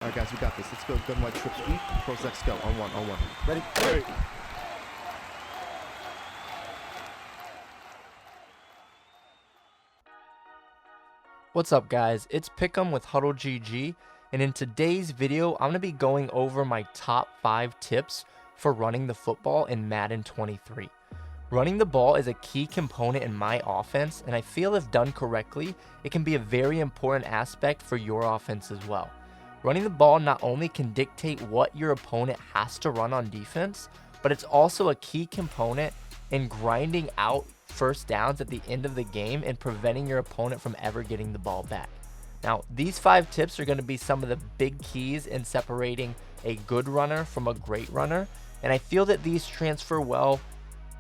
All right, guys, we got this. Let's go. Gun wide trip sweep. Pros X go. On one. On one. Ready? Ready. What's up, guys? It's Pick'em with HuddleGG, and in today's video, I'm going to be going over my top 5 tips for running the football in Madden 23. Running the ball is a key component in my offense, and I feel if done correctly, it can be a very important aspect for your offense as well. Running the ball not only can dictate what your opponent has to run on defense, but it's also a key component in grinding out first downs at the end of the game and preventing your opponent from ever getting the ball back. Now, these 5 tips are going to be some of the big keys in separating a good runner from a great runner, and I feel that these transfer well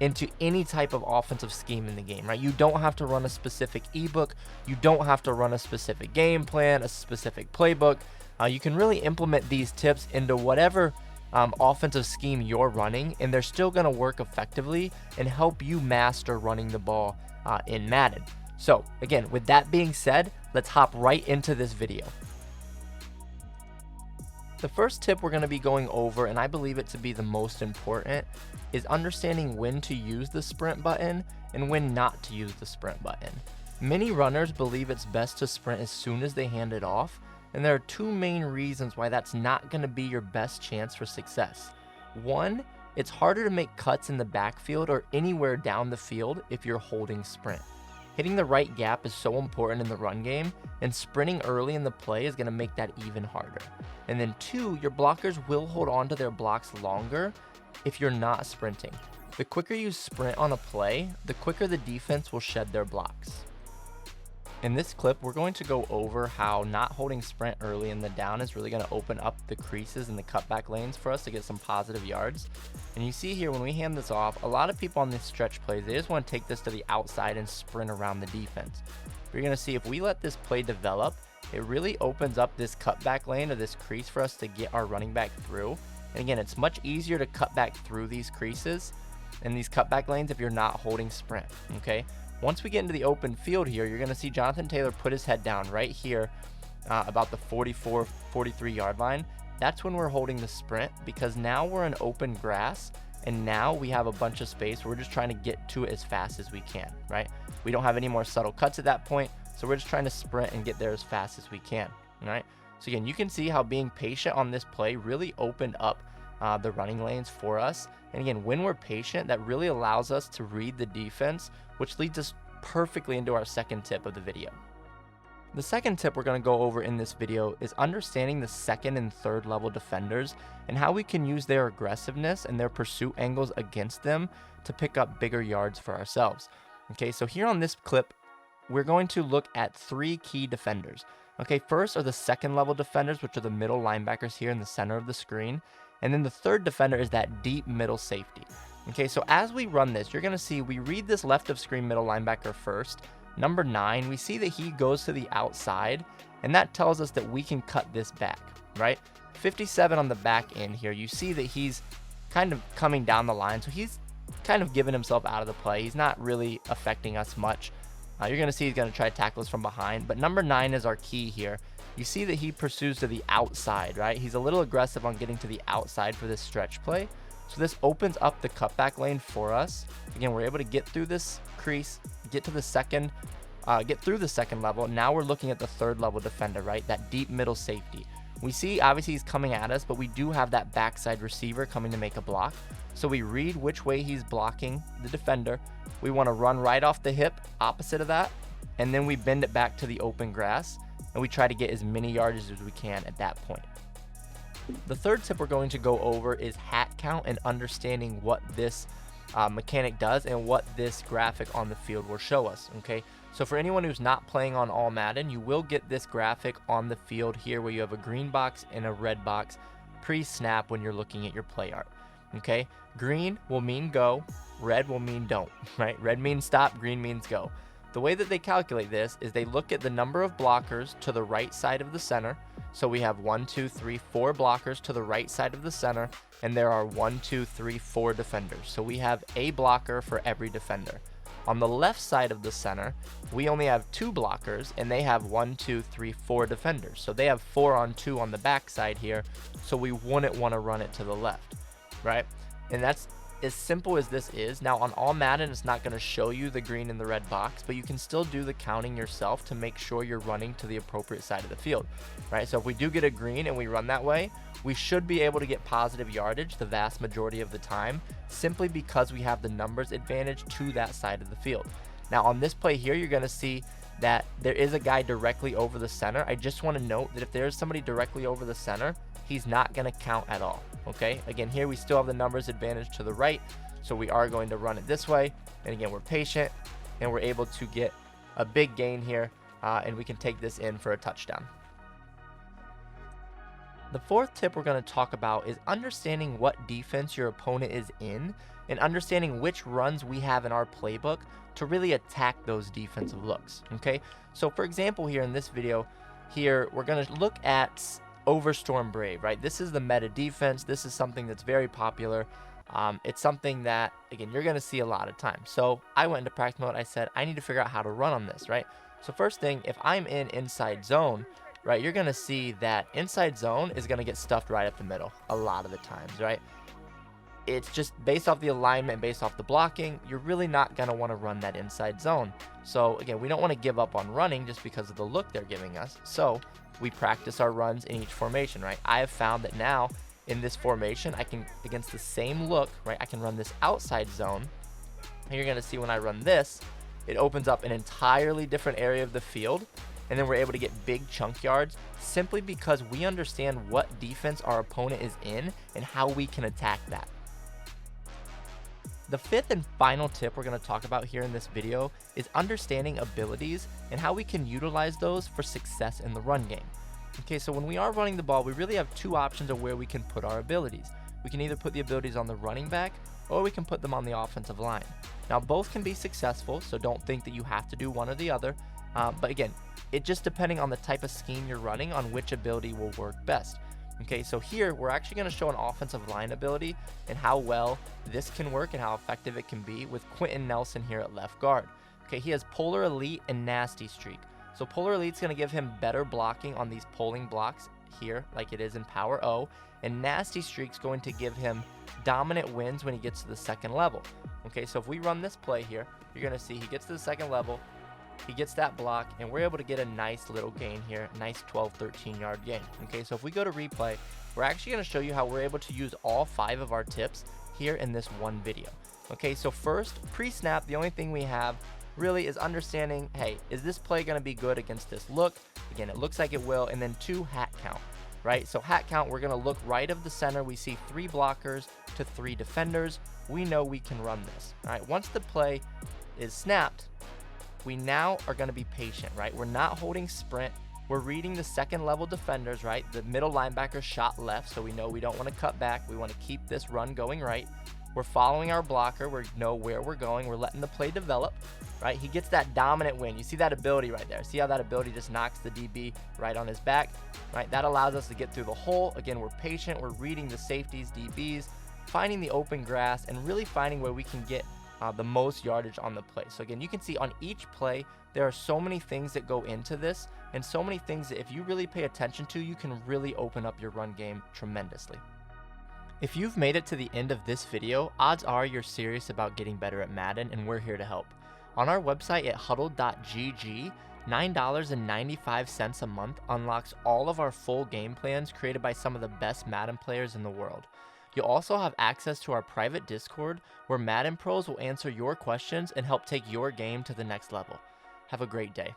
into any type of offensive scheme in the game, right? You don't have to run a specific ebook, you don't have to run a specific game plan, a specific playbook. You can really implement these tips into whatever offensive scheme you're running, and they're still going to work effectively and help you master running the ball in Madden. So again, with that being said, let's hop right into this video. The first tip we're going to be going over, and I believe it to be the most important, is understanding when to use the sprint button and when not to use the sprint button. Many runners believe it's best to sprint as soon as they hand it off, and there are 2 main reasons why that's not going to be your best chance for success. One, it's harder to make cuts in the backfield or anywhere down the field if you're holding sprint. Hitting the right gap is so important in the run game, and sprinting early in the play is going to make that even harder. And then 2, your blockers will hold on to their blocks longer if you're not sprinting. The quicker you sprint on a play, the quicker the defense will shed their blocks. In this clip, we're going to go over how not holding sprint early in the down is really going to open up the creases and the cutback lanes for us to get some positive yards. And you see here, when we hand this off, a lot of people on these stretch plays, they just want to take this to the outside and sprint around the defense. You're going to see if we let this play develop, it really opens up this cutback lane or this crease for us to get our running back through. And again, it's much easier to cut back through these creases and these cutback lanes if you're not holding sprint, okay? Once we get into the open field here, you're going to see Jonathan Taylor put his head down right here about the 44, 43 yard line. That's when we're holding the sprint, because now we're in open grass and now we have a bunch of space. We're just trying to get to it as fast as we can, right? We don't have any more subtle cuts at that point, so we're just trying to sprint and get there as fast as we can, all right? So again, you can see how being patient on this play really opened up the running lanes for us. And again, when we're patient, that really allows us to read the defense, which leads us perfectly into our second tip of the video. The second tip we're going to go over in this video is understanding the second and third level defenders and how we can use their aggressiveness and their pursuit angles against them to pick up bigger yards for ourselves. Okay, so here on this clip, we're going to look at 3 key defenders. Okay, first are the second level defenders, which are the middle linebackers here in the center of the screen. And then the third defender is that deep middle safety. Okay, so as we run this, you're going to see we read this left of screen middle linebacker first. Number 9, we see that he goes to the outside, and that tells us that we can cut this back, right? 57 on the back end here, you see that he's kind of coming down the line, so he's kind of giving himself out of the play. He's not really affecting us much. You're going to see he's going to try to tackle us from behind, but number 9 is our key here. You see that he pursues to the outside, right? He's a little aggressive on getting to the outside for this stretch play. So this opens up the cutback lane for us. Again, we're able to get through this crease, get through the second level. Now we're looking at the third level defender, right? That deep middle safety. We see obviously he's coming at us, but we do have that backside receiver coming to make a block. So we read which way he's blocking the defender. We want to run right off the hip, opposite of that, and then we bend it back to the open grass, and we try to get as many yards as we can at that point. The third tip we're going to go over is hat count and understanding what this mechanic does and what this graphic on the field will show us, okay? So for anyone who's not playing on All Madden, you will get this graphic on the field here where you have a green box and a red box pre-snap when you're looking at your play art, okay? Green will mean go, red will mean don't, right? Red means stop, green means go. The way that they calculate this is they look at the number of blockers to the right side of the center. So we have 1, 2, 3, 4 blockers to the right side of the center, and there are 1, 2, 3, 4 defenders. So we have a blocker for every defender. On the left side of the center, we only have 2 blockers, and they have 1, 2, 3, 4 defenders. So they have 4 on 2 on the back side here, so we wouldn't want to run it to the left, right? And that's as simple as this is. Now on all Madden, it's not going to show you the green and the red box, but you can still do the counting yourself to make sure you're running to the appropriate side of the field, right? So if we do get a green and we run that way, we should be able to get positive yardage the vast majority of the time, simply because we have the numbers advantage to that side of the field. Now on this play here, you're going to see that there is a guy directly over the center. I just want to note that if there's somebody directly over the center, he's not going to count at all. Okay, again, here we still have the numbers advantage to the right, so we are going to run it this way. And again, we're patient, and we're able to get a big gain here, and we can take this in for a touchdown. The fourth tip we're going to talk about is understanding what defense your opponent is in, and understanding which runs we have in our playbook to really attack those defensive looks. Okay, so for example, here in this video, here we're going to look at Overstorm Brave, right? This is the meta defense. This is something that's very popular. It's something that, again, you're going to see a lot of times. So I went into practice mode. I said, I need to figure out how to run on this, right? So first thing, if I'm in inside zone, right, you're going to see that inside zone is going to get stuffed right up the middle a lot of the times, right? It's just based off the alignment, based off the blocking, you're really not going to want to run that inside zone. So again, we don't want to give up on running just because of the look they're giving us. So we practice our runs in each formation, right? I have found that now in this formation, I can, against the same look, right, I can run this outside zone. And you're going to see when I run this, it opens up an entirely different area of the field. And then we're able to get big chunk yards simply because we understand what defense our opponent is in and how we can attack that. The fifth and final tip we're going to talk about here in this video is understanding abilities and how we can utilize those for success in the run game. Okay, so when we are running the ball, we really have 2 options of where we can put our abilities. We can either put the abilities on the running back, or we can put them on the offensive line. Now both can be successful, so don't think that you have to do one or the other. But again, it just depending on the type of scheme you're running on which ability will work best. Okay, so here we're actually going to show an offensive line ability and how well this can work and how effective it can be with Quentin Nelson here at left guard. Okay, he has Polar Elite and Nasty Streak. So Polar Elite's going to give him better blocking on these pulling blocks here, like it is in Power O, and Nasty Streak's going to give him dominant wins when he gets to the second level. Okay, so if we run this play here, you're going to see he gets to the second level, he gets that block, and we're able to get a nice little gain here, nice 12-13 yard gain. Okay, so if we go to replay, we're actually going to show you how we're able to use all 5 of our tips here in this one video. Okay, so first, pre-snap, the only thing we have really is understanding, hey, is this play going to be good against this look? Again, it looks like it will. And then 2, hat count, right? So hat count, we're going to look right of the center. We see 3 blockers to 3 defenders. We know we can run this. All right, once the play is snapped, we now are going to be patient, right? We're not holding sprint. We're reading the second level defenders, right? The middle linebacker shot left, so we know we don't want to cut back. We want to keep this run going right. We're following our blocker. We know where we're going. We're letting the play develop, right? He gets that dominant win. You see that ability right there. See how that ability just knocks the DB right on his back, right? That allows us to get through the hole. Again, we're patient. We're reading the safeties, DBs, finding the open grass, and really finding where we can get the most yardage on the play. So again, you can see on each play, there are so many things that go into this and so many things that if you really pay attention to, you can really open up your run game tremendously. If you've made it to the end of this video, odds are you're serious about getting better at Madden, and we're here to help. On our website at HuddleGG, $9.95 a month unlocks all of our full game plans created by some of the best Madden players in the world. You'll also have access to our private Discord where Madden pros will answer your questions and help take your game to the next level. Have a great day.